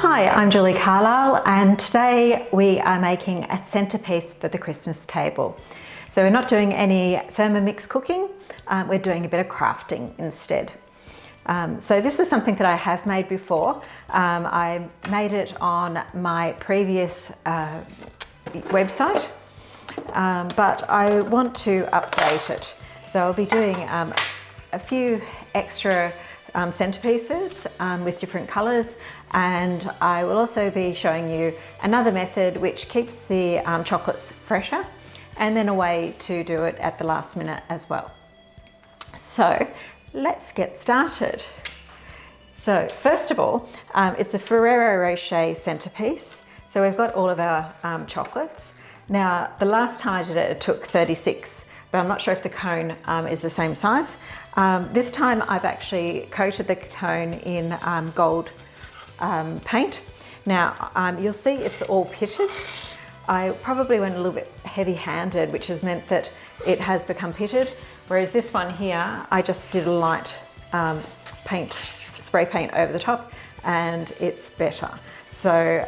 Hi, I'm Julie Carlisle, and today we are making a centerpiece for the Christmas table. So we're not doing any Thermomix cooking, we're doing a bit of crafting instead. So this is something that I have made before. I made it on my previous website, but I want to update it. So I'll be doing a few extra centerpieces with different colours, and I will also be showing you another method which keeps the chocolates fresher, and then a way to do it at the last minute as well. So let's get started. So first of all, it's a Ferrero Rocher centerpiece. So we've got all of our chocolates. Now the last time I did it, it took 36, but I'm not sure if the cone is the same size. This time I've actually coated the cone in gold paint. Now you'll see it's all pitted. I probably went a little bit heavy-handed, which has meant that it has become pitted, whereas this one here, I just did a light spray paint over the top, and it's better. So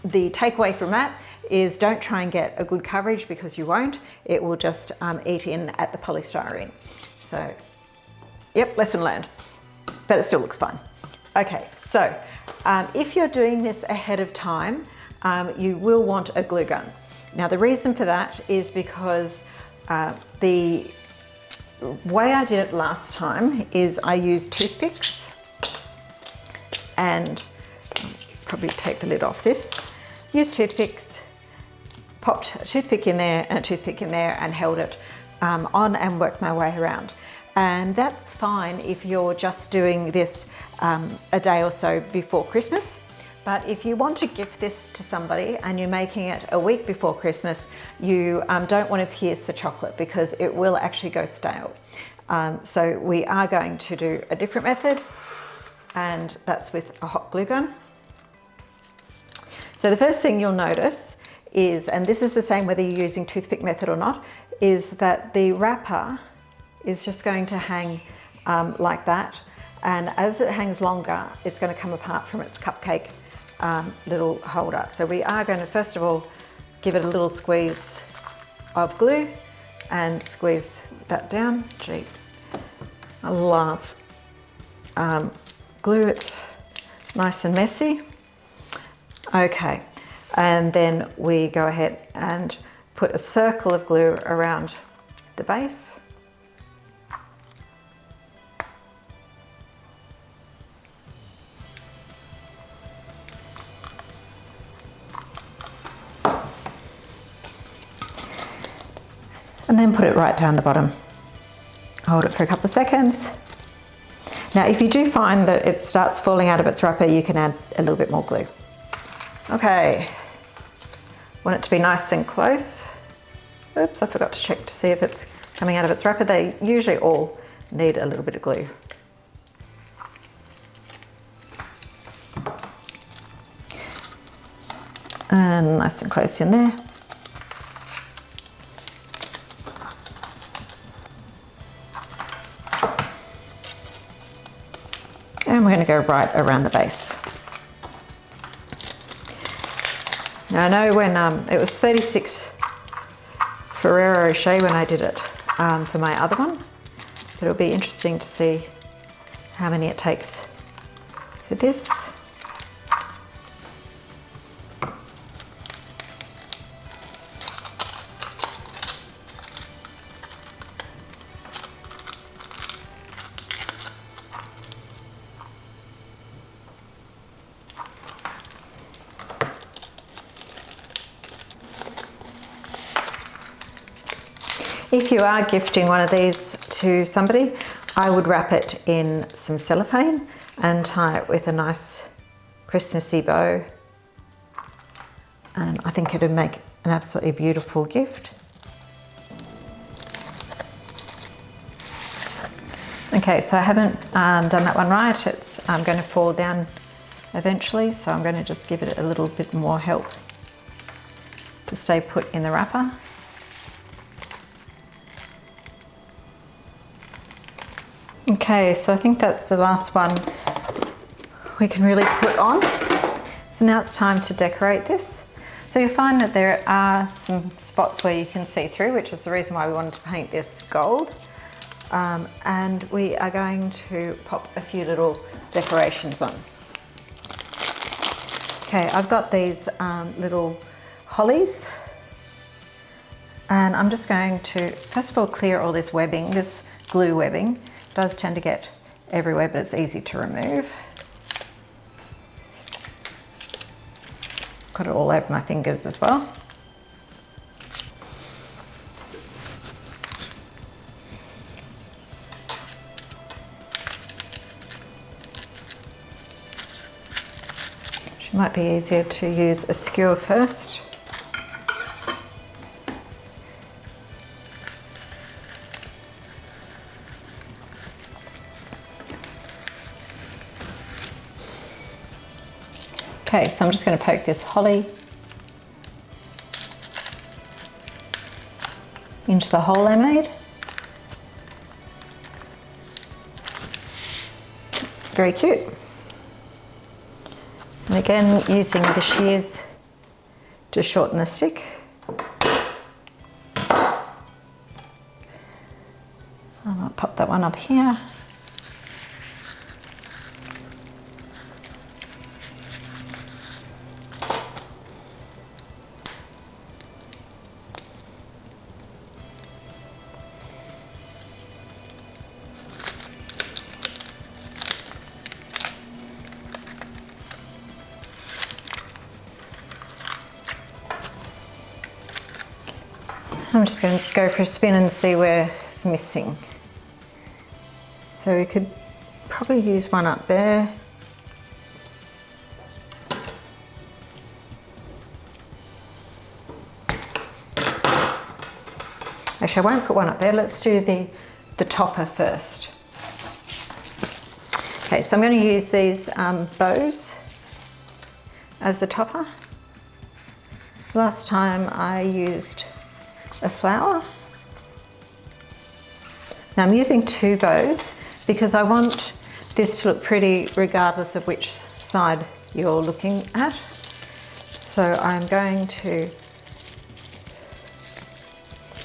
the takeaway from that is don't try and get a good coverage, because you won't. It will just eat in at the polystyrene. So, yep, lesson learned, but it still looks fine. Okay, so if you're doing this ahead of time, you will want a glue gun. Now the reason for that is because the way I did it last time is I used toothpicks, and I'll probably take the lid off this. Used toothpicks, popped a toothpick in there and a toothpick in there, and held it on and worked my way around. And that's fine if you're just doing this a day or so before Christmas. But if you want to gift this to somebody and you're making it a week before Christmas, you don't want to pierce the chocolate, because it will actually go stale. So we are going to do a different method, and that's with a hot glue gun. So the first thing you'll notice is, and this is the same whether you're using toothpick method or not, is that the wrapper is just going to hang like that. And as it hangs longer, it's going to come apart from its cupcake little holder. So we are going to first of all give it a little squeeze of glue and squeeze that down. Gee, I love glue, it's nice and messy. Okay, and then we go ahead and put a circle of glue around the base. And then put it right down the bottom. Hold it for a couple of seconds. Now, if you do find that it starts falling out of its wrapper, you can add a little bit more glue. Okay, want it to be nice and close. Oops, I forgot to check to see if it's coming out of its wrapper. They usually all need a little bit of glue. And nice and close in there. And we're going to go right around the base. Now I know when it was 36 Ferrero Rocher when I did it for my other one, but it'll be interesting to see how many it takes for this. If you are gifting one of these to somebody, I would wrap it in some cellophane and tie it with a nice Christmassy bow. And I think it would make an absolutely beautiful gift. Okay, so I haven't done that one right. It's going to fall down eventually, so I'm going to just give it a little bit more help to stay put in the wrapper. Okay, so I think that's the last one we can really put on. So now it's time to decorate this. So you'll find that there are some spots where you can see through, which is the reason why we wanted to paint this gold. And we are going to pop a few little decorations on. Okay, I've got these little hollies, and I'm just going to first of all clear all this webbing. This glue webbing does tend to get everywhere, but it's easy to remove. Got it all over my fingers as well. It might be easier to use a skewer first. Okay, so I'm just going to poke this holly into the hole I made. Very cute. And again, using the shears to shorten the stick. I'll pop that one up here. I'm just going to go for a spin and see where it's missing. So we could probably use one up there. Actually, I won't put one up there. Let's do the topper first. Okay, so I'm going to use these bows as the topper. Last time I used a flower. Now I'm using two bows because I want this to look pretty regardless of which side you're looking at. So I'm going to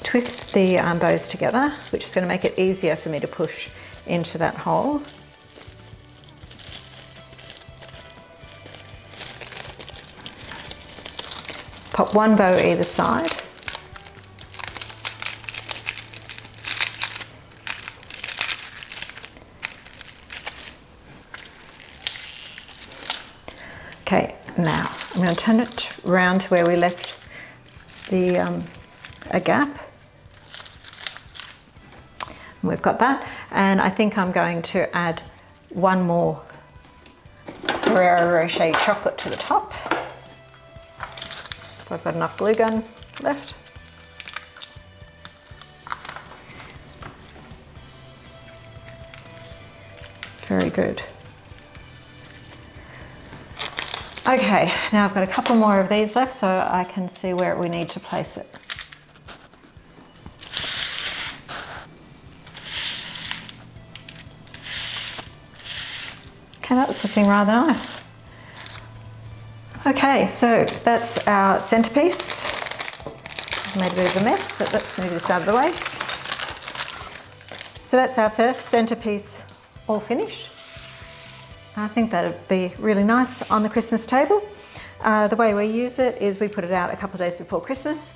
twist the bows together, which is going to make it easier for me to push into that hole. Pop one bow either side. Okay, now I'm going to turn it round to where we left the a gap. And we've got that, and I think I'm going to add one more Ferrero Rocher chocolate to the top. If I've got enough glue gun left. Very good. Okay, now I've got a couple more of these left so I can see where we need to place it. Okay, that's looking rather nice. Okay, so that's our centerpiece. I've made a bit of a mess, but let's move this out of the way. So that's our first centerpiece all finished. I think that would be really nice on the Christmas table. The way we use it is we put it out a couple of days before Christmas.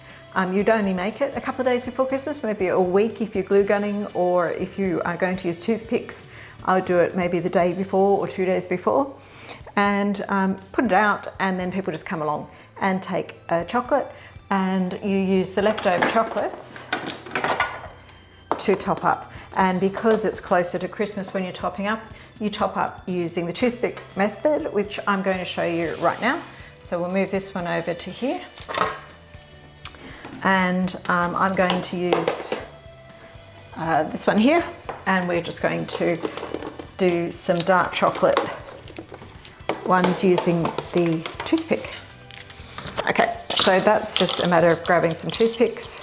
You'd only make it a couple of days before Christmas, maybe a week if you're glue gunning, or if you are going to use toothpicks, I would do it maybe the day before or 2 days before, and put it out, and then people just come along and take a chocolate, and you use the leftover chocolates to top up. And because it's closer to Christmas when you're topping up, you top up using the toothpick method, which I'm going to show you right now. So we'll move this one over to here. And I'm going to use this one here, and we're just going to do some dark chocolate ones using the toothpick. Okay, so that's just a matter of grabbing some toothpicks.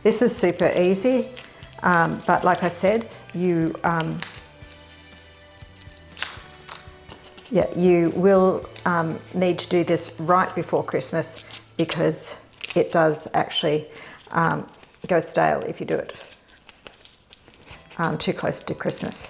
This is super easy, but like I said, you Yeah, you will need to do this right before Christmas because it does actually go stale if you do it too close to Christmas.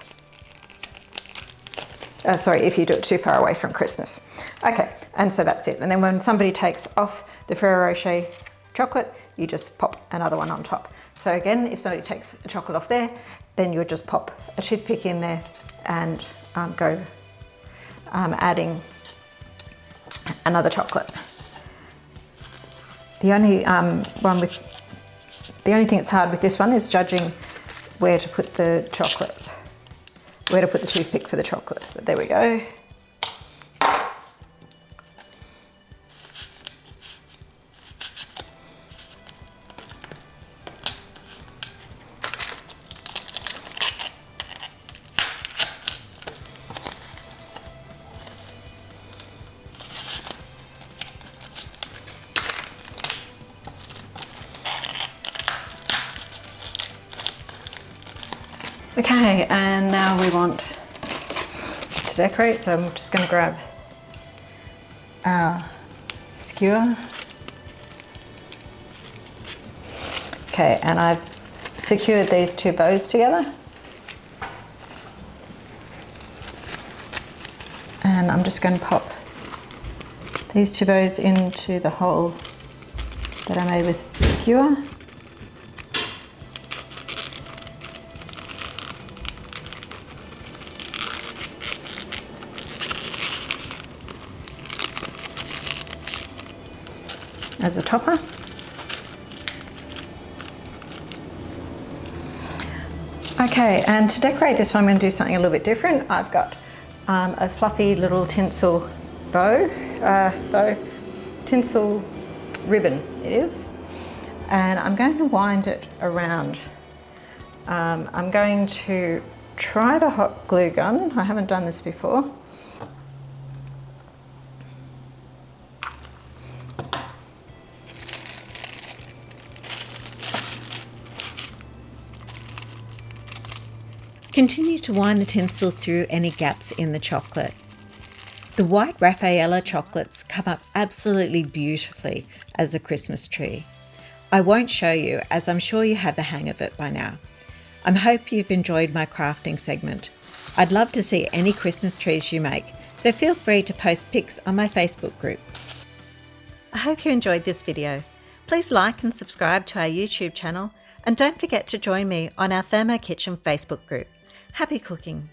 Sorry, if you do it too far away from Christmas. Okay, and so that's it. And then when somebody takes off the Ferrero Rocher chocolate, you just pop another one on top. So again, if somebody takes a chocolate off there, then you would just pop a toothpick in there and go adding another chocolate. The only thing that's hard with this one is judging where to put the chocolate, where to put the toothpick for the chocolates, but there we go. Okay, and now we want to decorate, so I'm just going to grab our skewer. Okay, and I've secured these two bows together. And I'm just going to pop these two bows into the hole that I made with the skewer. As a topper. Okay, and to decorate this one, I'm going to do something a little bit different. I've got a fluffy little tinsel tinsel ribbon it is, and I'm going to wind it around. I'm going to try the hot glue gun. I haven't done this before. Continue to wind the tinsel through any gaps in the chocolate. The white Raffaella chocolates come up absolutely beautifully as a Christmas tree. I won't show you, as I'm sure you have the hang of it by now. I hope you've enjoyed my crafting segment. I'd love to see any Christmas trees you make, so feel free to post pics on my Facebook group. I hope you enjoyed this video. Please like and subscribe to our YouTube channel, and don't forget to join me on our Thermo Kitchen Facebook group. Happy cooking!